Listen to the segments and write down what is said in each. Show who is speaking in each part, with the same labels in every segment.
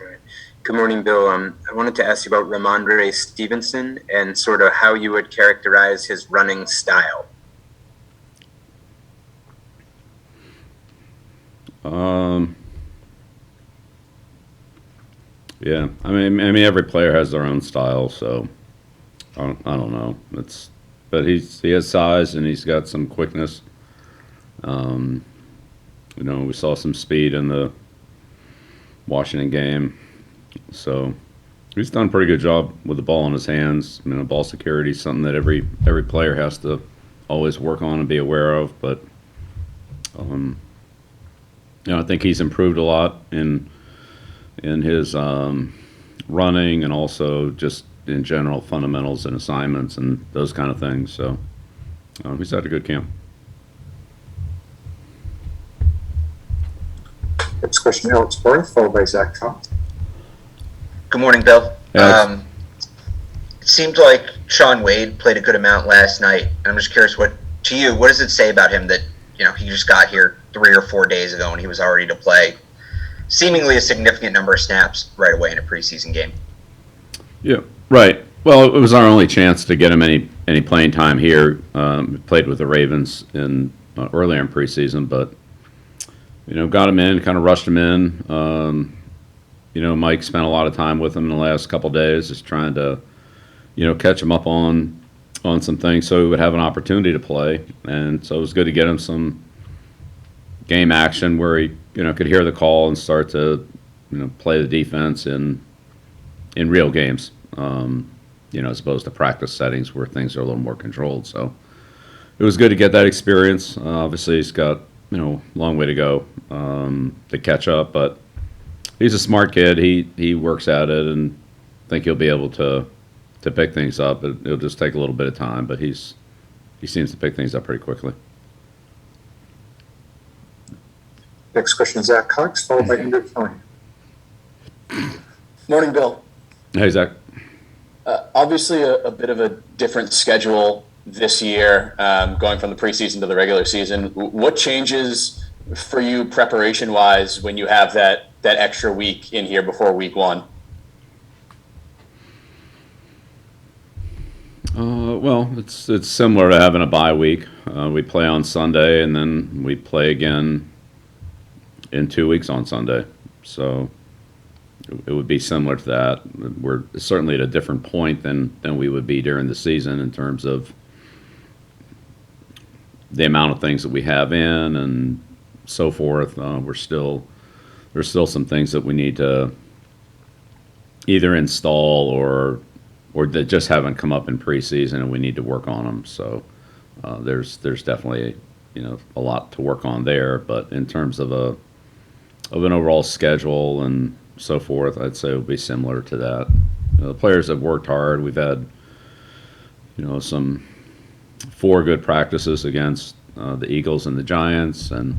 Speaker 1: Right. Good morning, Bill. I wanted to ask you about Ramondre Stevenson and sort of how you would characterize his running style.
Speaker 2: Yeah, I mean, every player has their own style, so I don't know. But he has size and he's got some quickness. We saw some speed in the Washington game, so he's done a pretty good job with the ball in his hands. Ball security is something that every player has to always work on and be aware of. But I think he's improved a lot in his running and also just in general fundamentals and assignments and those kind of things. So he's had a good camp.
Speaker 3: Next question, Alex Barth, followed by Zach Cox.
Speaker 4: Good morning, Bill.
Speaker 2: Alex.
Speaker 4: It seemed like Sean Wade played a good amount last night. I'm just curious, what does it say about him that he just got here 3 or 4 days ago and he was already to play seemingly a significant number of snaps right away in a preseason game?
Speaker 2: Yeah, right. Well, it was our only chance to get him any playing time here. Played with the Ravens earlier in preseason, but got him in, kind of rushed him in. Mike spent a lot of time with him in the last couple of days, just trying to catch him up on some things so he would have an opportunity to play. And so it was good to get him some game action where he could hear the call and start to play the defense in real games, as opposed to practice settings where things are a little more controlled. So it was good to get that experience. Obviously, he's got a long way to go to catch up, but he's a smart kid. He works at it, and I think he'll be able to pick things up. It'll just take a little bit of time, but he seems to pick things up pretty quickly.
Speaker 3: Next question is Zach Cox, followed by Andrew Kelly.
Speaker 5: Morning, Bill.
Speaker 2: Hey, Zach.
Speaker 5: Obviously, a bit of a different schedule this year, going from the preseason to the regular season. What changes for you preparation-wise when you have that extra week in here before week one?
Speaker 2: Well, it's similar to having a bye week. We play on Sunday, and then we play again in 2 weeks on Sunday. So it would be similar to that. We're certainly at a different point than we would be during the season in terms of the amount of things that we have in and so forth. There's still some things that we need to either install or that just haven't come up in preseason, and we need to work on them. So there's definitely a lot to work on there. But in terms of an overall schedule and so forth, I'd say it would be similar to that. The players have worked hard. We've had some 4 good practices against the Eagles and the Giants, and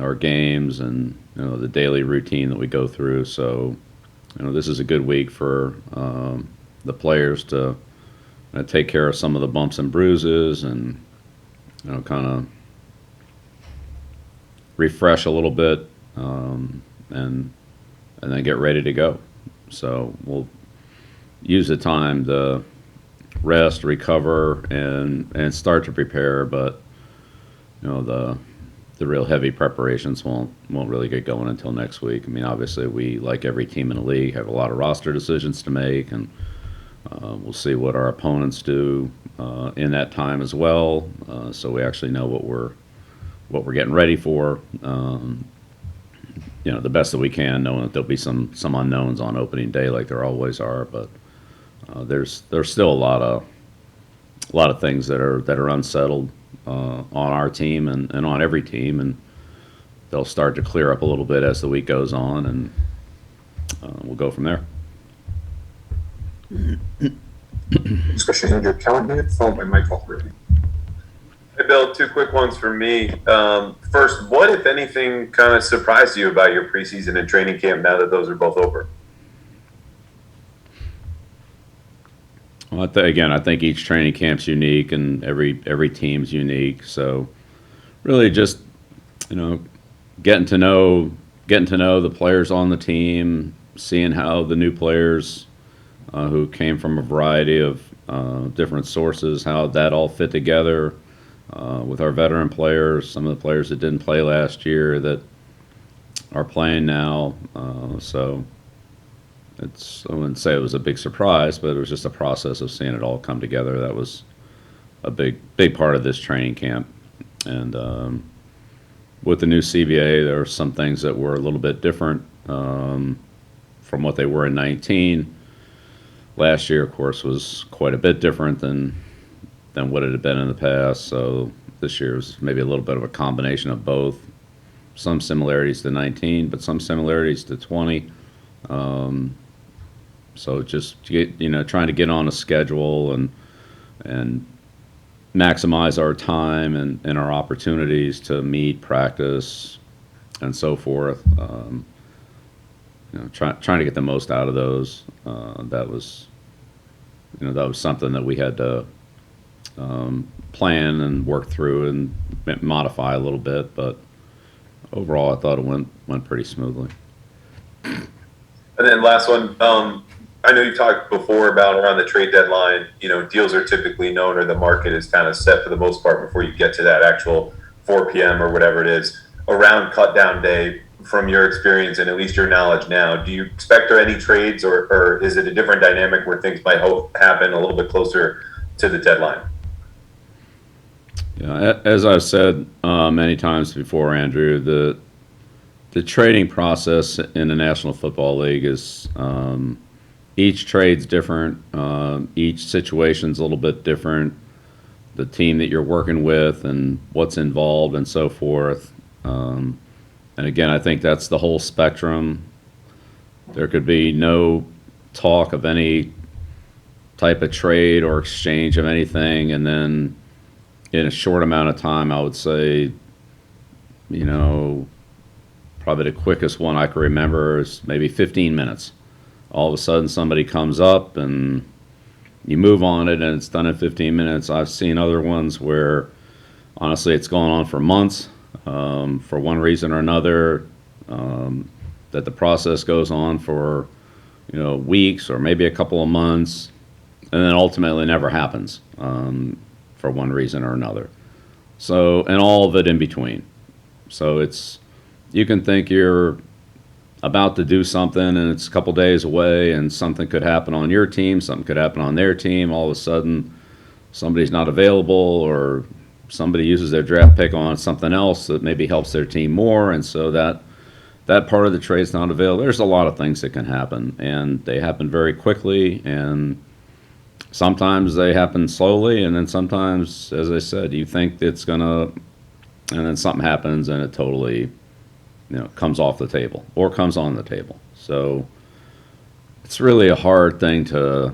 Speaker 2: our games, and the daily routine that we go through. So this is a good week for the players to take care of some of the bumps and bruises, and kind of refresh a little bit, and then get ready to go. So we'll use the time to rest, recover, and start to prepare. But the real heavy preparations won't really get going until next week. I mean, obviously, we, like every team in the league, have a lot of roster decisions to make, and we'll see what our opponents do in that time as well. So we actually know what we're getting ready for. The best that we can, knowing that there'll be some unknowns on opening day, like there always are. But there's still a lot of things that are unsettled on our team and on every team, and they'll start to clear up a little bit as the week goes on, and we'll go from there.
Speaker 3: Next question, Andrew Kelly, followed by Michael Ruby.
Speaker 6: Hey, Bill, 2 quick ones for me. First, what, if anything, kind of surprised you about your preseason and training camp now that those are both over?
Speaker 2: Well, I think each training camp's unique, and every team's unique. So really just, getting to know getting to know the players on the team, seeing how the new players who came from a variety of different sources, how that all fit together with our veteran players, some of the players that didn't play last year that are playing now. So I wouldn't say it was a big surprise, but it was just a process of seeing it all come together. That was a big part of this training camp. And with the new CBA, there were some things that were a little bit different from what they were in 19. Last year, of course, was quite a bit different than what it had been in the past. So this year was maybe a little bit of a combination of both. Some similarities to 19, but some similarities to 20. So just trying to get on a schedule and maximize our time and our opportunities to meet, practice, and so forth. Trying to get the most out of those. That was something that we had to plan and work through and modify a little bit. But overall, I thought it went pretty smoothly.
Speaker 6: And then last one, I know you talked before about around the trade deadline, deals are typically known or the market is kind of set for the most part before you get to that actual 4 p.m. or whatever it is. Around cut down day, from your experience and at least your knowledge now, do you expect any trades or is it a different dynamic where things might happen a little bit closer to the deadline?
Speaker 2: Yeah, as I've said many times before, Andrew, the trading process in the National Football League is each trade's different. Each situation's a little bit different. The team that you're working with and what's involved and so forth. And again, I think that's the whole spectrum. There could be no talk of any type of trade or exchange of anything, and then in a short amount of time, I would say, probably the quickest one I can remember is maybe 15 minutes. All of a sudden, somebody comes up and you move on it, and it's done in 15 minutes. I've seen other ones where, honestly, it's going on for months. For one reason or another, that the process goes on for, weeks or maybe a couple of months, and then ultimately never happens for one reason or another. So, and all of it in between. So you can think you're about to do something and it's a couple days away and something could happen on your team, something could happen on their team. All of a sudden, somebody's not available or somebody uses their draft pick on something else that maybe helps their team more, and so that part of the trade's not available. There's a lot of things that can happen, and they happen very quickly, and sometimes they happen slowly, and then sometimes, as I said, you think it's gonna, and then something happens and it totally, comes off the table or comes on the table. So it's really a hard thing to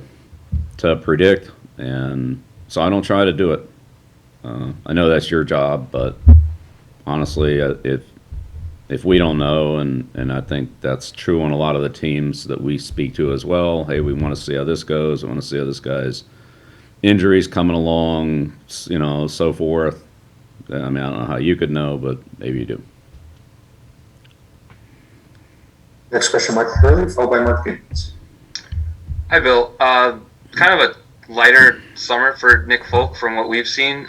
Speaker 2: predict, and so I don't try to do it. I know that's your job, but honestly, if we don't know, and I think that's true on a lot of the teams that we speak to as well, hey, we want to see how this goes. We want to see how this guy's injuries coming along, so forth. I mean, I don't know how you could know, but maybe you do.
Speaker 3: Next question, Mike Hurley, followed by Mark Gaines.
Speaker 7: Hi, Bill. Kind of a lighter summer for Nick Folk from what we've seen.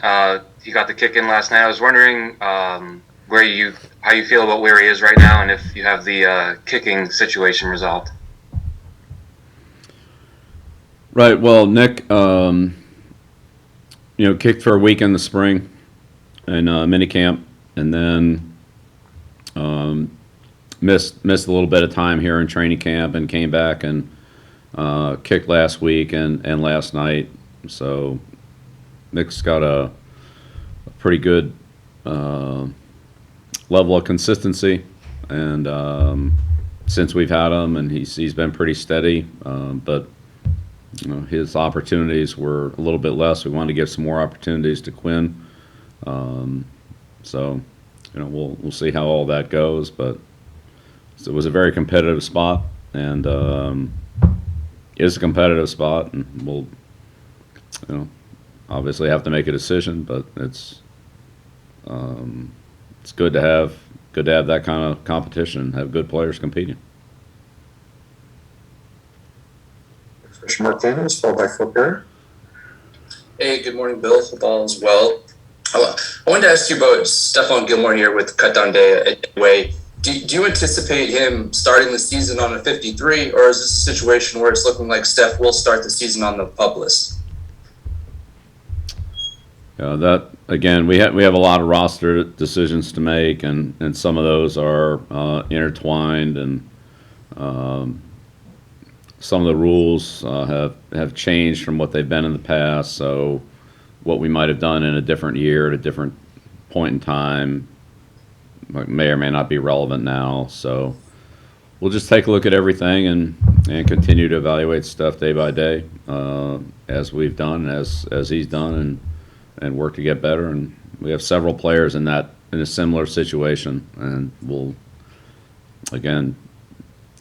Speaker 7: He got the kick in last night. I was wondering how you feel about where he is right now, and if you have the kicking situation resolved.
Speaker 2: Right. Well, Nick, kicked for a week in the spring in minicamp, and then missed a little bit of time here in training camp, and came back and kicked last week and last night. So Nick's got a pretty good level of consistency, and since we've had him, and he's been pretty steady. But his opportunities were a little bit less. We wanted to give some more opportunities to Quinn. So we'll see how all that goes. But it was a very competitive spot, and is a competitive spot, and we'll obviously have to make a decision. But it's good to have good to have that kind of competition, have good players competing.
Speaker 3: Next question, Martinez, followed by Phil Perry.
Speaker 8: Hey, good morning, Bill. Hope all is well. I wanted to ask you about Stephon Gilmore here with cut down day away. Do you anticipate him starting the season on a 53, or is this a situation where it's looking like Steph will start the season on the PUP list?
Speaker 2: That again, we have a lot of roster decisions to make, and some of those are intertwined, and some of the rules have changed from what they've been in the past. So what we might have done in a different year at a different point in time may or may not be relevant now. So we'll just take a look at everything and continue to evaluate stuff day by day, as we've done, as he's done, and work to get better. And we have several players in a similar situation, and we'll again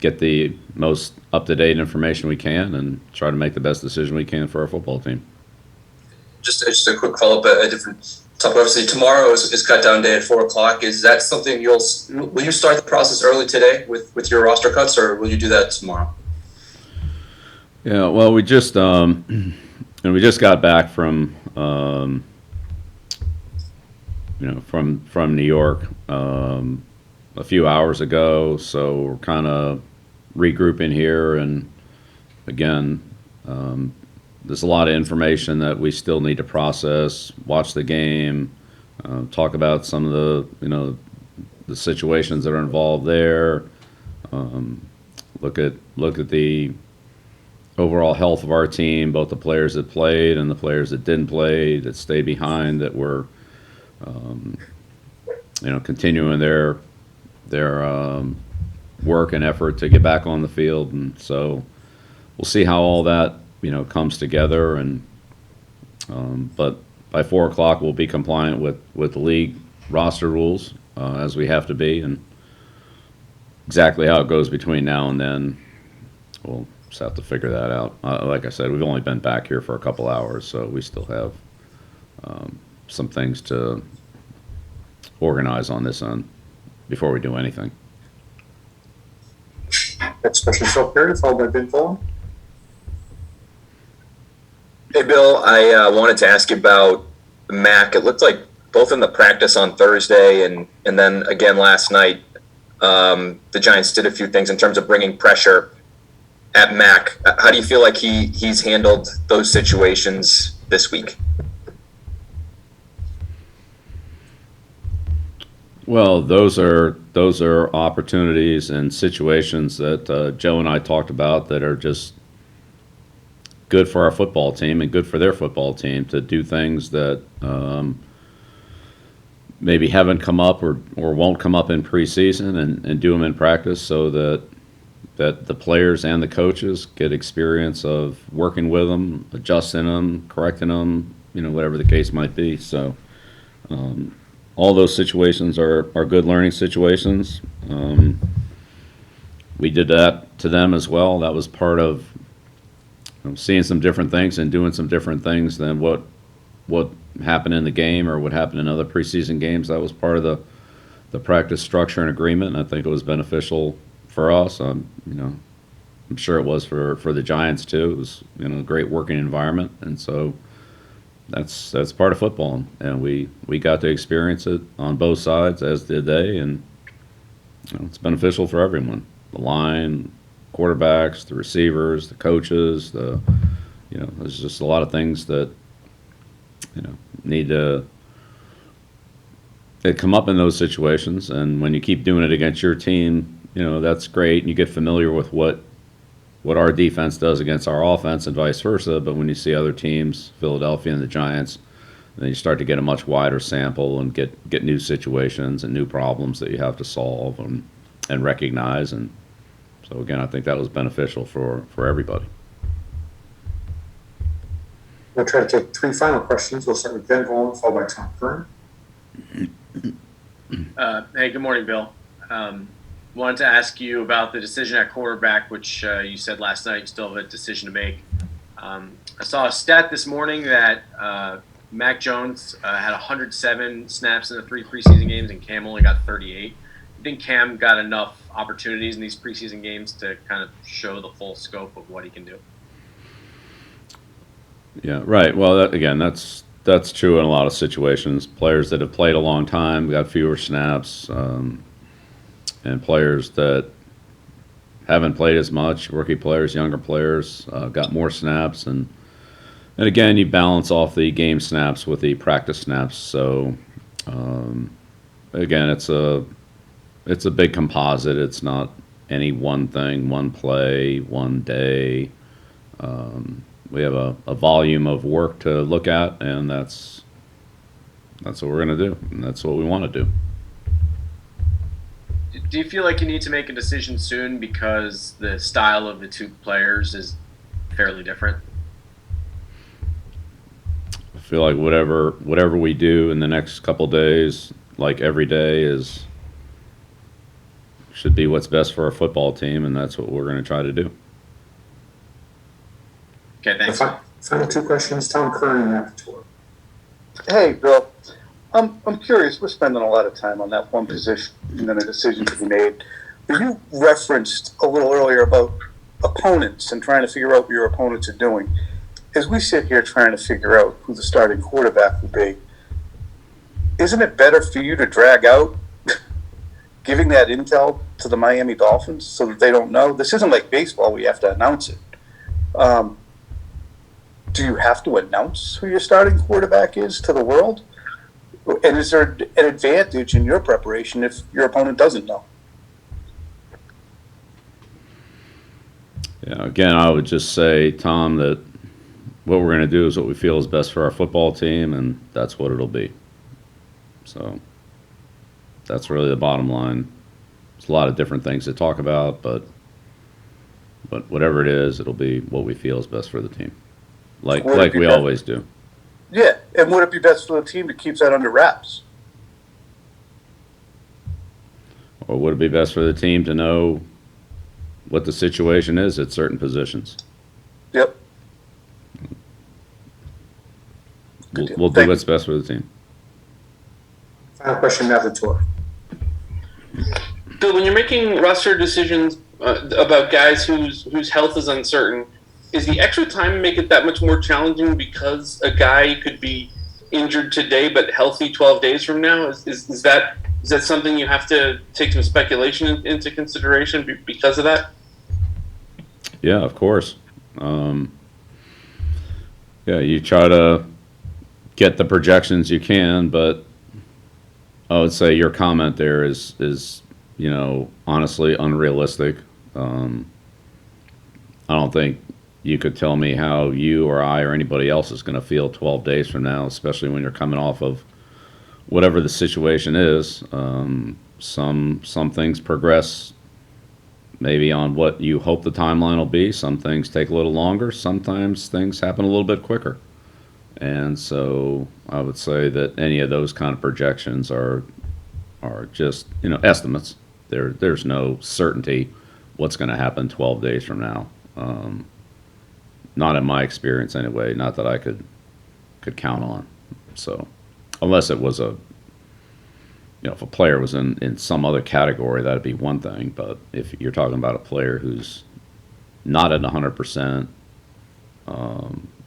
Speaker 2: get the most up-to-date information we can and try to make the best decision we can for our football team.
Speaker 8: Just a quick follow-up, a different topic. Obviously, tomorrow is cut down day at 4:00. Is that something will you start the process early today with your roster cuts, or will you do that tomorrow?
Speaker 2: Yeah, well, we just got back from from New York a few hours ago, so we're kind of regrouping here, and again, there's a lot of information that we still need to process, watch the game, talk about some of the situations that are involved there, look at the overall health of our team, both the players that played and the players that didn't play, that stayed behind, that were continuing their work and effort to get back on the field. And so we'll see how all that comes together, and but by 4:00 we'll be compliant with the league roster rules, as we have to be, and exactly how it goes between now and then, we'll just have to figure that out. Like I said, we've only been back here for a couple hours, so we still have some things to organize on this end before we do anything.
Speaker 3: Next question, Phil Perry, followed by Ben Fulham.
Speaker 1: Hey, Bill, I wanted to ask you about Mac. It looked like both in the practice on Thursday and then again last night, the Giants did a few things in terms of bringing pressure at Mac. How do you feel like he's handled those situations this week?
Speaker 2: Well, those are opportunities and situations that Joe and I talked about that are just good for our football team and good for their football team to do things that maybe haven't come up or won't come up in preseason, and do them in practice, so that the players and the coaches get experience of working with them, adjusting them, correcting them, whatever the case might be. So all those situations are good learning situations. We did that to them as well. That was part of seeing some different things and doing some different things than what happened in the game or what happened in other preseason games. That was part of the practice structure and agreement, and I think it was beneficial for us. I'm sure it was for the Giants too. It was a great working environment, and so that's part of football, and we got to experience it on both sides, as did they, and it's beneficial for everyone. The line, quarterbacks, the receivers, the coaches, there's just a lot of things that need to come up in those situations, and when you keep doing it against your team, that's great, and you get familiar with what our defense does against our offense and vice versa. But when you see other teams, Philadelphia and the Giants, then you start to get a much wider sample and get new situations and new problems that you have to solve and recognize. And so again, I think that was beneficial for everybody.
Speaker 3: We'll try to take three final questions. We'll start with Ben Fulham, followed by Tom Kern.
Speaker 9: Hey, good morning, Bill. Wanted to ask you about the decision at quarterback, which you said last night you still have a decision to make. I saw a stat this morning that Mac Jones had 107 snaps in the 3 preseason games, and Cam only got 38. think Cam got enough opportunities in these preseason games to kind of show the full scope of what he can do?
Speaker 2: Yeah, right. Well, that's true in a lot of situations. Players that have played a long time got fewer snaps, and players that haven't played as much, rookie players, younger players, got more snaps, and again, you balance off the game snaps with the practice snaps. So, again, it's a big composite. It's not any one thing, one play, one day. We have a volume of work to look at, and that's what we're going to do, and that's what we want to do.
Speaker 9: Do you feel like you need to make a decision soon because the style of the two players is fairly different?
Speaker 2: I feel like whatever we do in the next couple days, like every day, should be what's best for our football team, and that's what we're going to try to do.
Speaker 9: Okay, thanks.
Speaker 3: Final two questions, Tom Curran and Matt Tour.
Speaker 10: Hey, Bill. I'm curious. We're spending a lot of time on that one position and then a decision to be made. You referenced a little earlier about opponents and trying to figure out what your opponents are doing. As we sit here trying to figure out who the starting quarterback will be, isn't it better for you to drag out giving that intel to the Miami Dolphins so that they don't know? This isn't like baseball where you have to announce it. Do you have to announce who your starting quarterback is to the world? And is there an advantage in your preparation if your opponent doesn't know?
Speaker 2: Yeah, again, I would just say, Tom, that what we're going to do is what we feel is best for our football team, and that's what it'll be. So that's really the bottom line. There's a lot of different things to talk about, but whatever it is, it'll be what we feel is best for the team, like we always do.
Speaker 10: Yeah, and would it be best for the team to keep that under wraps?
Speaker 2: Or would it be best for the team to know what the situation is at certain positions?
Speaker 10: Yep.
Speaker 2: We'll do what's best for the team.
Speaker 3: Final question, Matt Tour.
Speaker 11: Bill, when you're making roster decisions about guys whose health is uncertain, is the extra time make it that much more challenging because a guy could be injured today but healthy 12 days from now? Is that something you have to take some speculation into consideration because of that?
Speaker 2: Yeah, of course. Yeah, you try to get the projections you can, but I would say your comment there is honestly unrealistic. I don't think you could tell me how you or I or anybody else is going to feel 12 days from now, especially when you're coming off of whatever the situation is. Some things progress maybe on what you hope the timeline will be. Some things take a little longer. Sometimes things happen a little bit quicker. And so I would say that any of those kind of projections are just estimates. There's no certainty what's going to happen 12 days from now. Not in my experience anyway, not that I could count on. So unless it was if a player was in some other category, that'd be one thing. But if you're talking about a player who's not at 100%,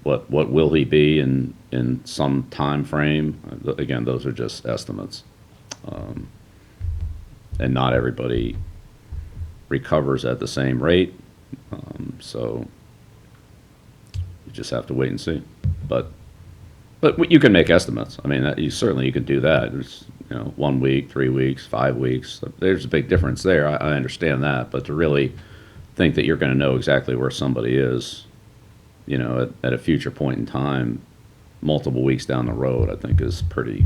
Speaker 2: what will he be in some time frame? Again, those are just estimates. And not everybody recovers at the same rate. So you just have to wait and see. But you can make estimates. I mean, you can do that. There's 1 week, 3 weeks, 5 weeks. There's a big difference there. I understand that, but to really think that you're going to know exactly where somebody is, at a future point in time, multiple weeks down the road, I think is pretty.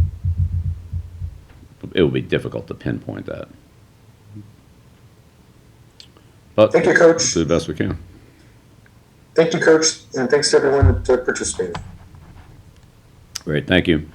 Speaker 2: It would be difficult to pinpoint that. But
Speaker 3: Thank you, Coach.
Speaker 2: We'll do the best we can.
Speaker 3: Thank you, Coach, and thanks to everyone that participated.
Speaker 2: Great, thank you.